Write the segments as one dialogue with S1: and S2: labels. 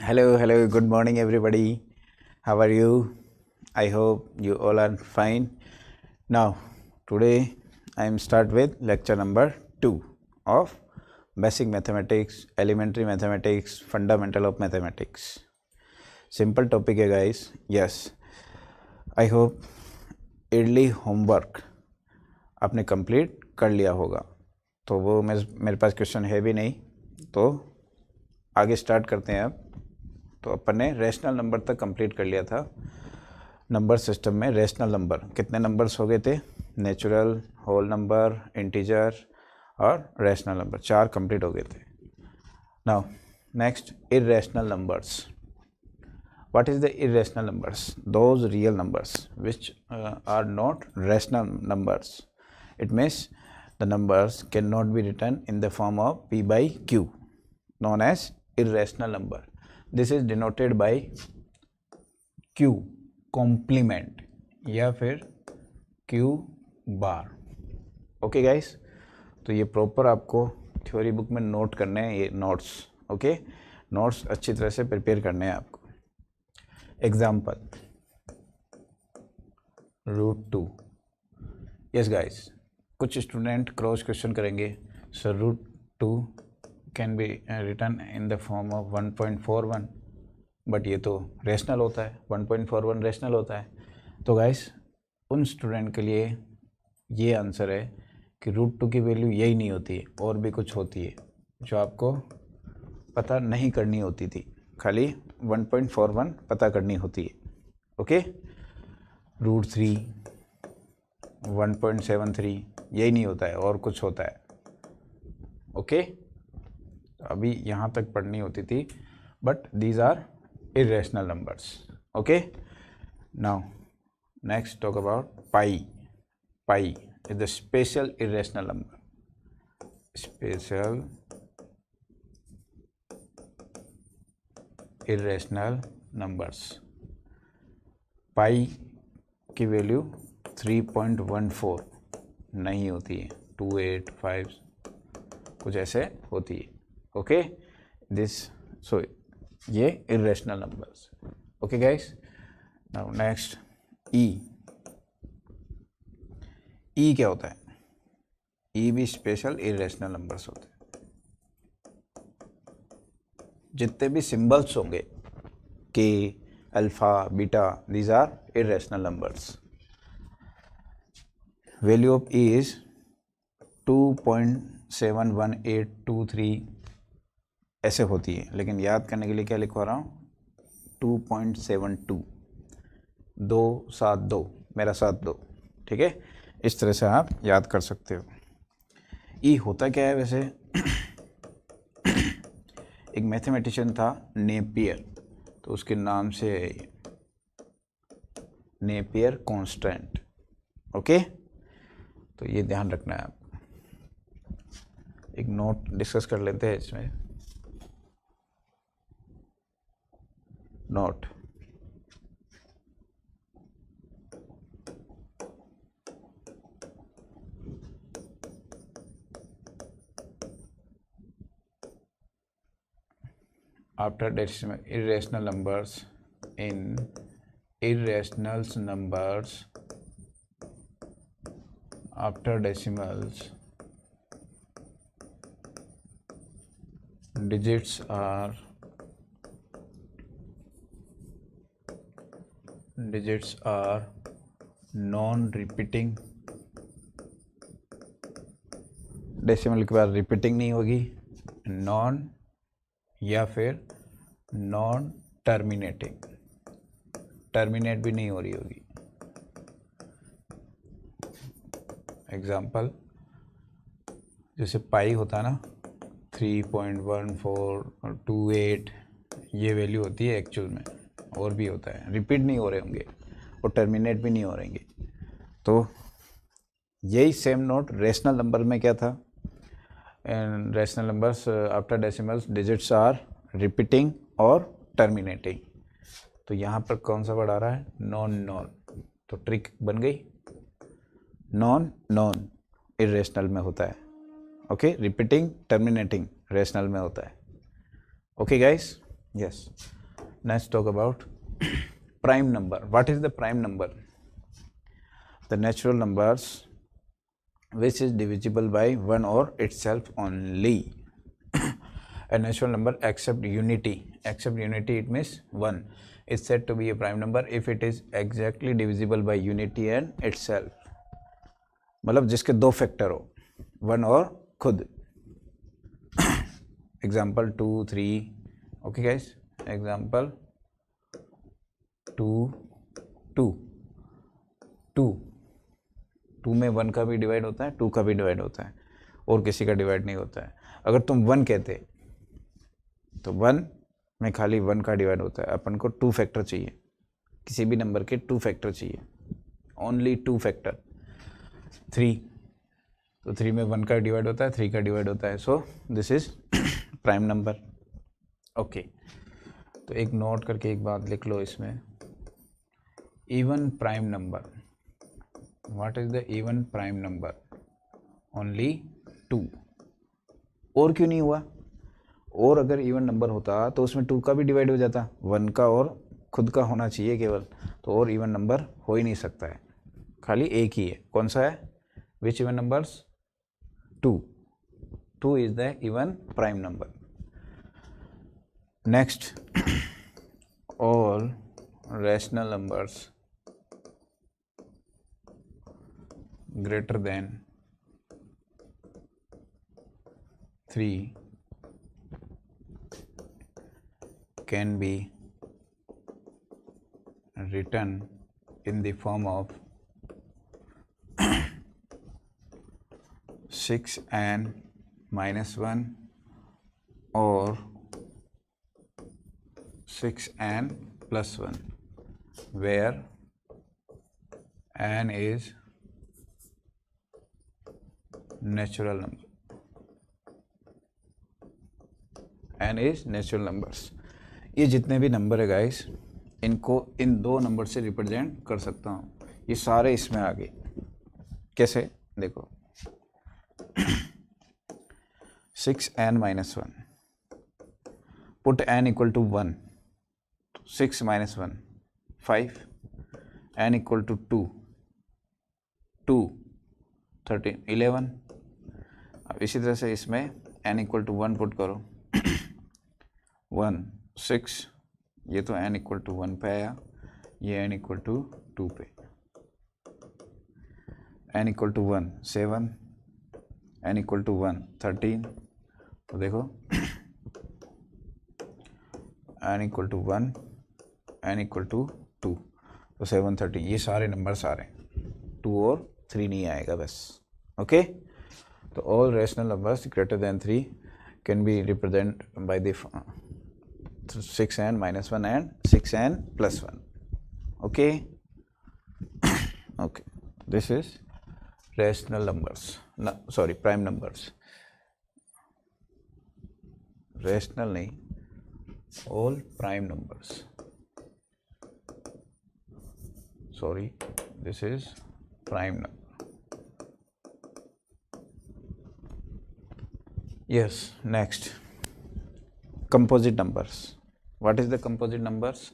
S1: Hello, good morning everybody. How are you? I hope you all are fine. Now, today I am start with lecture number 2 of Basic Mathematics, Elementary Mathematics, Fundamental of Mathematics. Simple topic है guys. Yes, I hope early homework आपने complete कर लिया होगा. तो वो मेरे पास question है भी नहीं, तो आगे स्टार्ट करते हैं अब. तो अपन ने रेशनल नंबर तक कंप्लीट कर लिया था. नंबर सिस्टम में रेशनल नंबर कितने नंबर्स हो गए थे? नेचुरल, होल नंबर, इंटीजर और रेशनल नंबर, 4 कंप्लीट हो गए थे. Now next, irrational numbers. What is the irrational numbers? Those real numbers which are not rational numbers. It means the numbers can not be written in the form of p by q, known as irrational number. This is denoted by q complement या फिर q bar. Okay guys, तो ये proper आपको theory book में note करने हैं ये notes. Okay, notes अच्छी तरह से प्रिपेयर करने हैं आपको. एग्जाम्पल √2. यस गाइस, कुछ स्टूडेंट क्रॉस क्वेश्चन करेंगे, sir √2 can be written in the form of 1.41, but ये तो रेशनल होता है, 1.41 रेशनल होता है. तो गाइस, उन स्टूडेंट के लिए ये आंसर है कि √2 की वैल्यू यही नहीं होती है, और भी कुछ होती है जो आपको पता नहीं करनी होती थी, खाली 1.41 पता करनी होती है. ओके, √3, 1.73 यही नहीं होता है, और कुछ होता है. ओके, अभी यहाँ तक पढ़नी होती थी, but these are irrational numbers. Okay, now next talk about pi. Pi is the special irrational number. Special irrational numbers. pi की वैल्यू 3.14 नहीं होती है, 285 कुछ ऐसे होती है. ओके, दिस सो ये irrational numbers. Okay guys, now next e. e क्या होता है? e भी स्पेशल irrational numbers होते हैं. जितने भी सिंबल्स होंगे k, alpha, beta, these are irrational numbers. Value of e is 2.71823 ऐसे होती है, लेकिन याद करने के लिए क्या लिखवा रहा हूँ? 2.72, 272, मेरा साथ 2. ठीक है, इस तरह से आप याद कर सकते हो. ई होता क्या है वैसे? एक मैथमेटिशियन था नेपियर, तो उसके नाम से है ये नेपियर कांस्टेंट. ओके, तो ये ध्यान रखना है आपको. एक नोट डिस्कस कर लेते हैं इसमें. Note, after decimal irrational numbers, in irrational numbers after decimals, digits are non-repeating. Decimal के बाद रिपीटिंग नहीं होगी, नॉन या फिर नॉन टर्मिनेटिंग, टर्मिनेट भी नहीं हो रही होगी. एग्जाम्पल जैसे पाई होता है ना, 3.1428 ये वैल्यू होती है एक्चुअल में, और भी होता है, रिपीट नहीं हो रहे होंगे और टर्मिनेट भी नहीं हो रहेंगे. तो यही सेम नोट रेशनल नंबर में क्या था? And rational numbers after decimals digits are repeating और टर्मिनेटिंग. तो यहाँ पर कौन सा वर्ड आ रहा है? Non non. तो ट्रिक बन गई, नॉन नॉन इरेशनल में होता है. ओके, रिपीटिंग टर्मिनेटिंग रेशनल में होता है. Okay guys, Yes. Let's talk about prime number. What is the prime number? The natural numbers which is divisible by 1 or itself only. A natural number except unity. Except unity, it means 1 is said to be a prime number if it is exactly divisible by unity and itself. मतलब जिसके दो factor हो, 1 और खुद. Example 2, 3. Okay guys, example 2, 2. 2 में 1 का भी divide होता है, 2 का भी डिवाइड होता है, और किसी का डिवाइड नहीं होता है. अगर तुम 1 कहते तो 1 में खाली 1 का डिवाइड होता है. अपन को 2 फैक्टर चाहिए, किसी भी नंबर के 2 फैक्टर चाहिए, ओनली 2 फैक्टर. 3, तो 3 में 1 का डिवाइड होता है, 3 का डिवाइड होता है. So this is prime number. Okay, तो एक नोट करके एक बात लिख लो इसमें, even prime number. What is the even prime number? Only 2. और क्यों नहीं हुआ? और अगर इवन नंबर होता तो उसमें 2 का भी डिवाइड हो जाता, 1 का और खुद का होना चाहिए केवल. तो और इवन नंबर हो ही नहीं सकता है, खाली एक ही है. कौन सा है? Which even numbers? 2. 2 is the even prime number. Next, all rational numbers greater than 3 can be written in the form of 6n minus 1 or 6n plus 1, where n is natural number. n is natural numbers. ये जितने भी number है guys, इनको इन 2 number से represent कर सकता हूँ. ये सारे इसमें आ गए. कैसे? देखो, 6n minus 1, put n equal to 1, 6 minus 1, 5, n equal to 2, 2, 13, 11. अब इसी तरह से इसमें n equal to 1 पुट करो, 1, 6, ये तो n equal to 1 पे आया, ये n equal to 2 पे, n equal to 1, 7, n equal to 1, 13. तो देखो, n equal to 1, n equal to 2, तो 7, 13, ये सारे नंबर्स आ रहे हैं. 2 और 3 नहीं आएगा बस. ओके, तो all rational numbers greater than 3 can be represent by the 6n minus 1 and 6n plus 1. Okay. Okay, this is rational numbers. No, sorry, prime numbers. Rational नहीं, all prime numbers. Sorry, this is prime number. Yes, next, composite numbers. What is the composite numbers?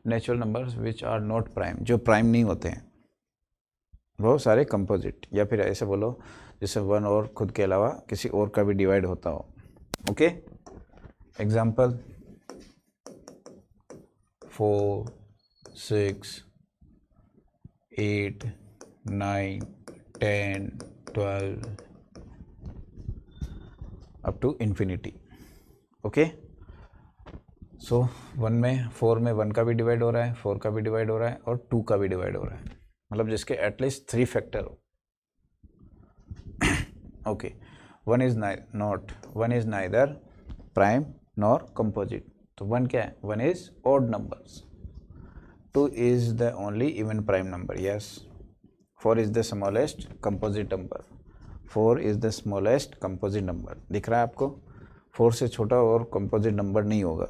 S1: Natural numbers which are not prime, जो prime नहीं होते हैं, वो सारे composite. या फिर ऐसे बोलो जैसे 1 और खुद के अलावा किसी और का भी डिवाइड होता हो. Okay, example 4, 6, 8, 9, 10, 12 up to infinity. Okay, so 4 में 1 का भी डिवाइड हो रहा है, 4 का भी डिवाइड हो रहा है और 2 का भी डिवाइड हो रहा है, मतलब जिसके एटलीस्ट 3 फैक्टर हो. Okay, 1 is neither prime nor composite. तो 1 क्या है? 1 is odd numbers. 2 is the only even prime number. Yes. 4 is the smallest composite number. 4 is the smallest composite number. दिख रहा है आपको? 4 से छोटा और कंपोजिट नंबर नहीं होगा.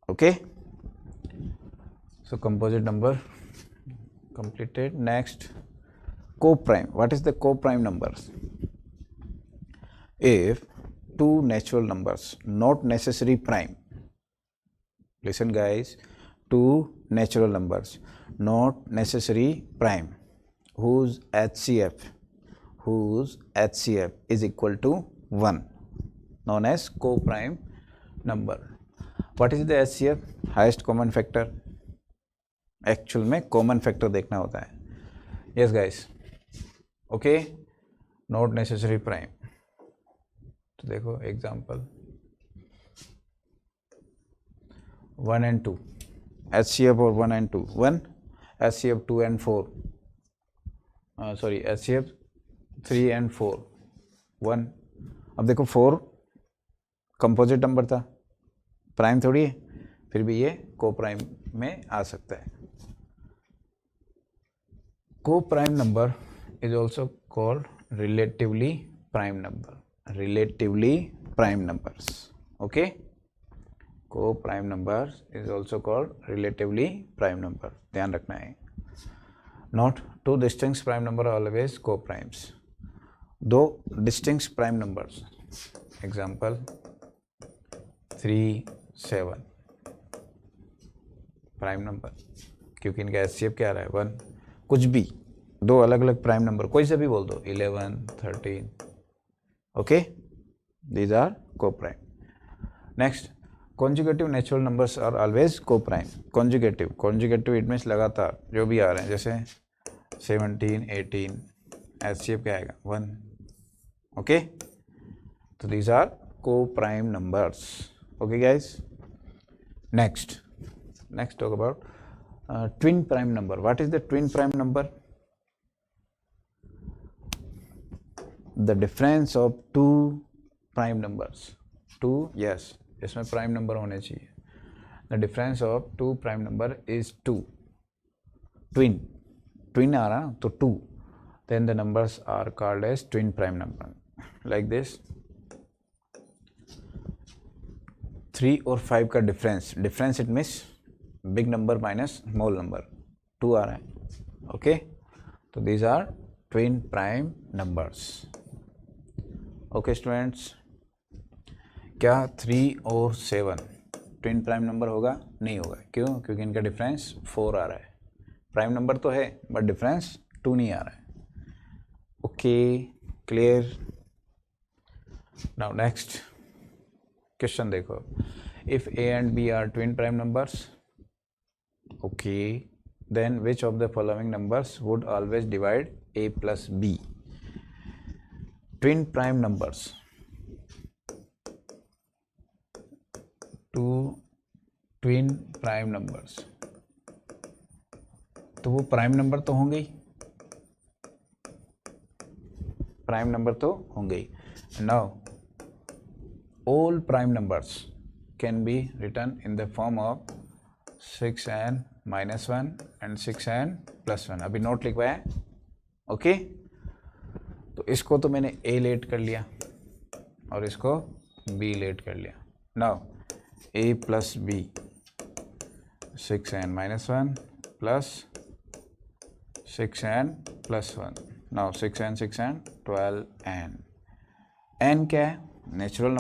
S1: Okay, so composite number completed. Next, co-prime. What is the co-prime numbers? If two natural numbers not necessary prime, listen guys, two natural numbers, not necessary prime, whose HCF is equal to 1, known as co-prime number. What is the HCF? Highest common factor. Actual में common factor देखना होता है. Yes guys, okay, not necessary prime. तो देखो example 1 and 2, HCF और 1 and 2, 1, HCF 2 and 4, sorry HCF 3 and 4, 1. अब देखो 4 composite number था, प्राइम थोड़ी है, फिर भी ये को प्राइम में आ सकता है. Co-prime number is also called relatively prime number. Relatively prime numbers, okay. Co-prime number is also called relatively prime number, ध्यान रखना है. Not two distinct prime number always co-primes. दो distinct prime numbers, example 3, 7 prime number, क्योंकि इनका HCF क्या आ रहा है 1. कुछ भी दो अलग अलग प्राइम नंबर कोई से भी बोल दो, 11, 13, okay, these are coprime. Next, conjugative natural numbers are always coprime. Conjugative it means लगातार जो भी आ रहे हैं, जैसे 17, 18, एचसीएफ क्या आएगा 1, ओके. तो दीज आर को prime numbers, okay guys. Next talk about twin prime number. What is the twin prime number? The difference of two prime numbers. Two, yes, इसमें prime number होने चाहिए. The difference of two prime number is 2. Twin आ रहा तो 2. Then the numbers are called as twin prime number. Like this. 3 और 5 का difference it means big number minus small number, 2 आ रहा है, ओके. तो these are twin prime numbers, okay students. क्या 3 और 7 ट्विन प्राइम नंबर होगा? नहीं होगा. क्यों? क्योंकि इनका डिफरेंस 4 आ रहा है. प्राइम नंबर तो है बट डिफरेंस 2 नहीं आ रहा है, okay. Clear. Now next question देखो. If a and b are twin prime numbers, okay, then which of the following numbers would always divide a plus b? Twin prime numbers, two twin prime numbers, तो वो prime number तो होंगे ही, prime number तो होंगे ही. Now all prime numbers can be written in the form of 6n minus 1 and 6n plus 1. अभी note लिखवाया है, ओके. तो इसको तो मैंने a लेट कर लिया और इसको b लेट कर लिया. Now a plus b 6n minus 1 plus 6n plus 1. Now 6n 12n. n क्या है? Natural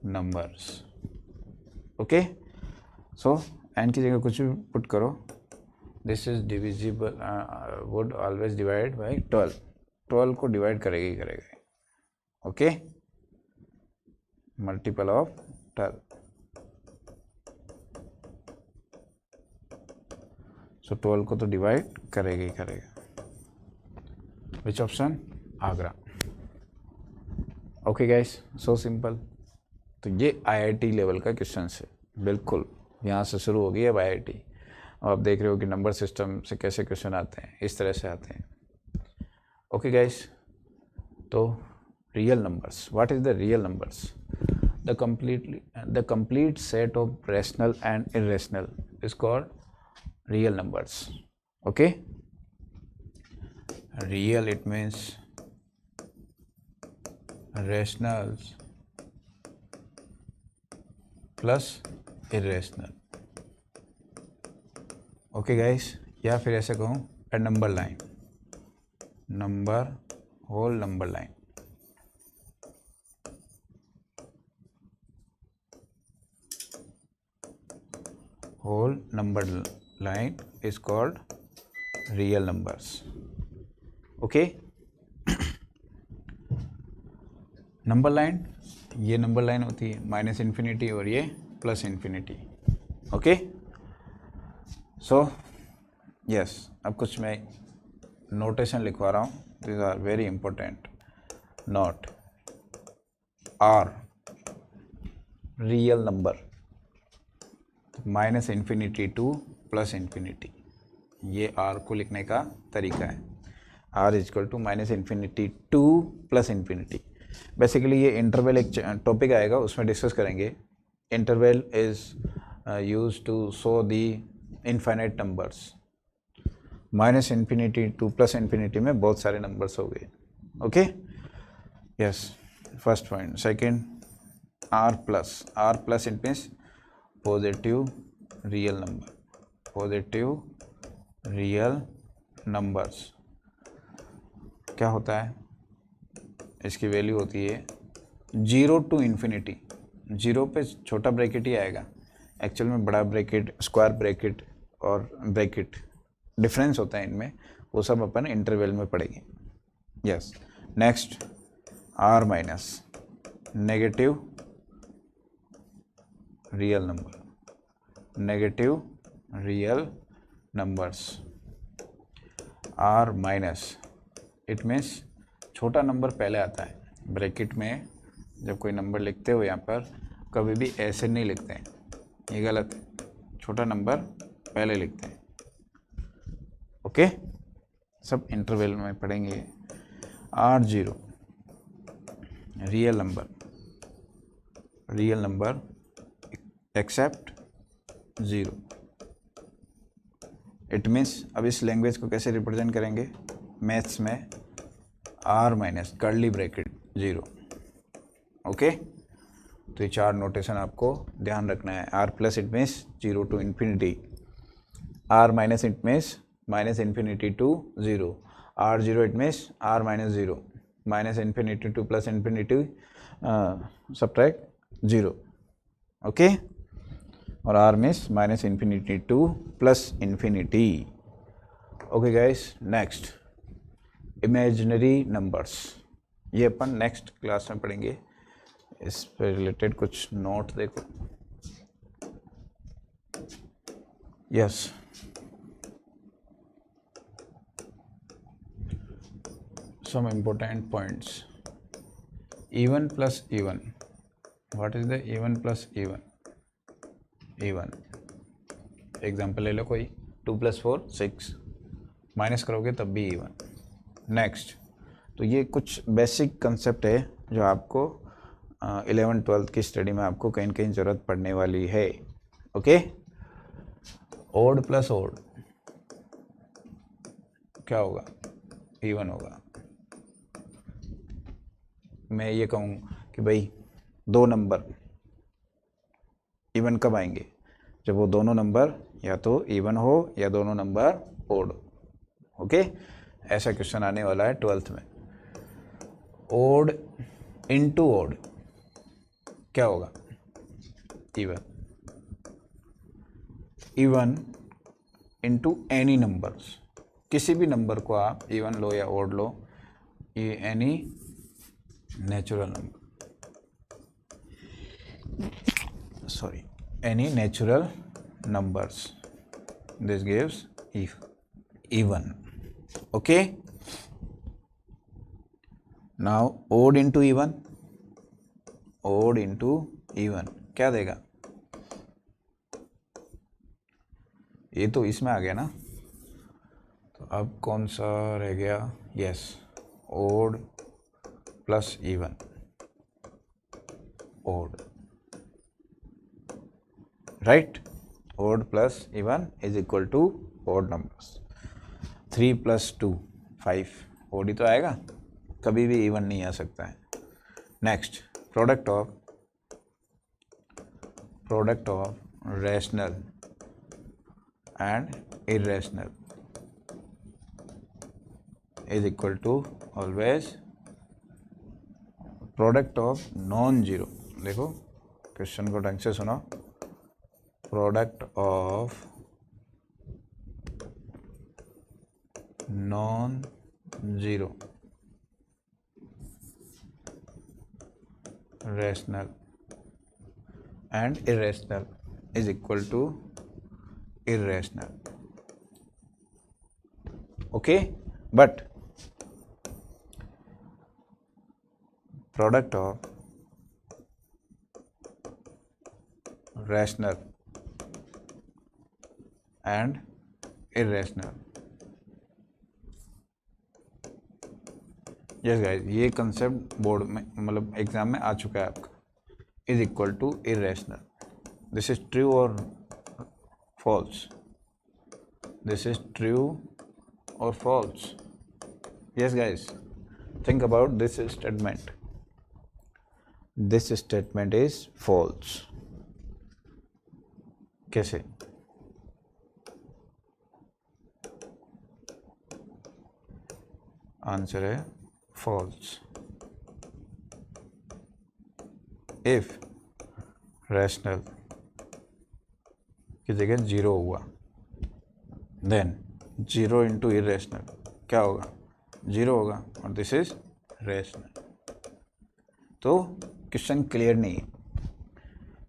S1: numbers, okay. So n की जगह कुछ भी पुट करो. This is divisible, would always divide by 12. 12 को डिवाइड करेगा ही करेगा, ओके. Multiple of 12. सो 12 को तो डिवाइड करेगा ही करेगा. Which option? Agra, okay guys. So simple. तो ये आईआईटी लेवल का क्वेश्चन है, बिल्कुल यहाँ से शुरू हो गई है आईआईटी. और आप देख रहे हो कि नंबर सिस्टम से कैसे क्वेश्चन आते हैं, इस तरह से आते हैं, ओके गाइस. तो real numbers, what is the real numbers? The complete set of rational and irrational is called real numbers, okay. Real it means rationals plus irrational, okay guys. या फिर ऐसे कहूँ a number line, number whole number line, whole number line is called real numbers. Okay. Number line, ये number line होती है minus infinity और ये plus infinity. Okay. So yes, अब कुछ मैं नोटेशन लिखवा रहा हूँ. This are very important. Note R real number minus infinity to plus infinity, ये आर को लिखने का तरीका है. R is equal to minus infinity to plus infinity. Basically ये इंटरवल एक टॉपिक आएगा, उसमें डिस्कस करेंगे. Interval is use to show the infinite numbers. Minus infinity to plus infinity में बहुत सारे नंबर्स हो गए. Okay. Yes, first point. Second, R plus it means positive real number. Positive real numbers क्या होता है, इसकी वैल्यू होती है 0 टू इन्फिनिटी. 0 पे छोटा ब्रैकेट ही आएगा, एक्चुअल में बड़ा ब्रैकेट, स्क्वायर ब्रैकेट और ब्रैकेट डिफरेंस होता है इनमें, वो सब अपन इंटरवल में पढ़ेंगे. Yes. Next, R minus negative real number. Negative real numbers. R minus it means छोटा नंबर पहले आता है ब्रैकेट में. जब कोई नंबर लिखते हो यहाँ पर कभी भी ऐसे नहीं लिखते हैं, ये गलत है. छोटा नंबर पहले लिखते हैं. ओके. सब इंटरवल में पढ़ेंगे. R zero real number except 0. It means अब इस लैंग्वेज को कैसे रिप्रेजेंट करेंगे मैथ्स में, R minus curly bracket 0. Okay. तो ये चार नोटेशन आपको ध्यान रखना है. R plus it means 0 to infinity. R minus it means minus infinity to 0. R zero it means R minus 0. Minus infinity to plus infinity subtract 0. Okay. और R means minus infinity to plus infinity. Okay guys. Next, imaginary numbers. ये अपन next class में पढ़ेंगे. इस पे related कुछ note देखो. Yes, some important points. Even plus even. What is the even plus even? Even example ले लो कोई. 2 + 4 6, माइनस करोगे तब भी इवन. नेक्स्ट, तो ये कुछ बेसिक कंसेप्ट है जो आपको 11th-12th की स्टडी में आपको कहीं ना कहीं ज़रूरत पड़ने वाली है. ओके. ओड प्लस ओड क्या होगा? इवन होगा. मैं ये कहूँ कि भाई दो नंबर इवन कब आएंगे? जब वो दोनों नंबर या तो इवन हो या दोनों नंबर ओड. ओके. ऐसा क्वेश्चन आने वाला है 12th में. ओड इनटू ओड क्या होगा? Even. Even into any numbers. किसी भी नंबर को आप इवन लो या ओड लो, ये any natural number, sorry, any natural numbers, this gives even. Okay. Now odd into even, odd into even क्या देगा? ये तो इसमें आ गया ना, तो अब कौन सा रह गया? Yes, odd plus even. odd, right? odd plus even is equal to odd numbers. 3 + 2 5, odd ही तो आएगा, कभी भी even नहीं आ सकता है. Next, product of rational and irrational is equal to always product of non zero. देखो क्वेश्चन को ढंग से सुनो. Product of non zero rational and irrational is equal to irrational. Okay, but product of rational and irrational, yes guys, ये concept board में मतलब exam में आ चुका है आपका, is equal to irrational. This is true और फॉल्स, दिस इज ट्रू और false. Yes guys, think about this statement. This statement is false. कैसे? आंसर है false. If rational की जगह जीरो हुआ, then जीरो इंटू irrational क्या होगा? Zero होगा, और दिस इज रेशनल. तो क्वेश्चन क्लियर नहीं है.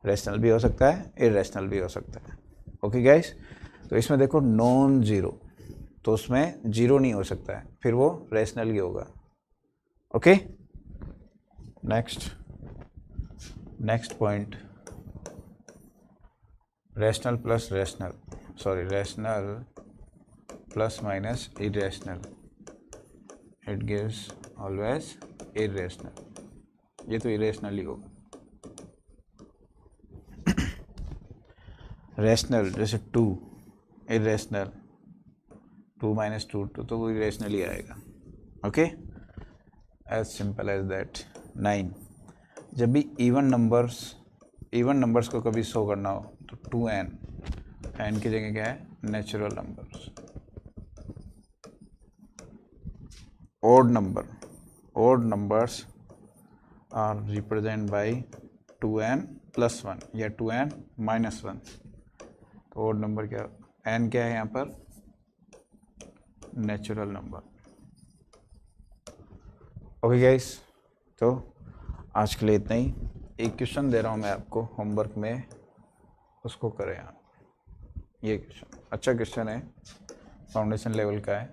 S1: रेशनल भी हो सकता है, इरेशनल भी हो सकता है. ओके गाइस, तो इसमें देखो नॉन जीरो, तो उसमें जीरो नहीं हो सकता है, फिर वो रेशनल ही होगा. Okay, next point, rational plus rational, sorry rational plus minus irrational, it gives always irrational. ये तो इरेशनल ही होगा. रेशनल जैसे two, irrational two minus two, तो वो इरेशनल ही आएगा. Okay, as simple as that. 9, जब भी इवन नंबर्स को कभी शो करना हो तो 2n, n की जगह क्या है? Natural numbers. Odd numbers are represent by 2n plus 1 या 2n माइनस 1. तो ओड नंबर क्या, n क्या है यहाँ पर? Natural number. ओके गाइस, तो आज के लिए इतना ही. एक क्वेश्चन दे रहा हूँ मैं आपको होमवर्क में, उसको करें आप. ये क्वेश्चन अच्छा क्वेश्चन है, फाउंडेशन लेवल का है.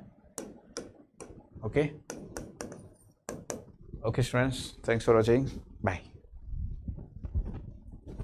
S1: Okay students, thanks for watching, bye.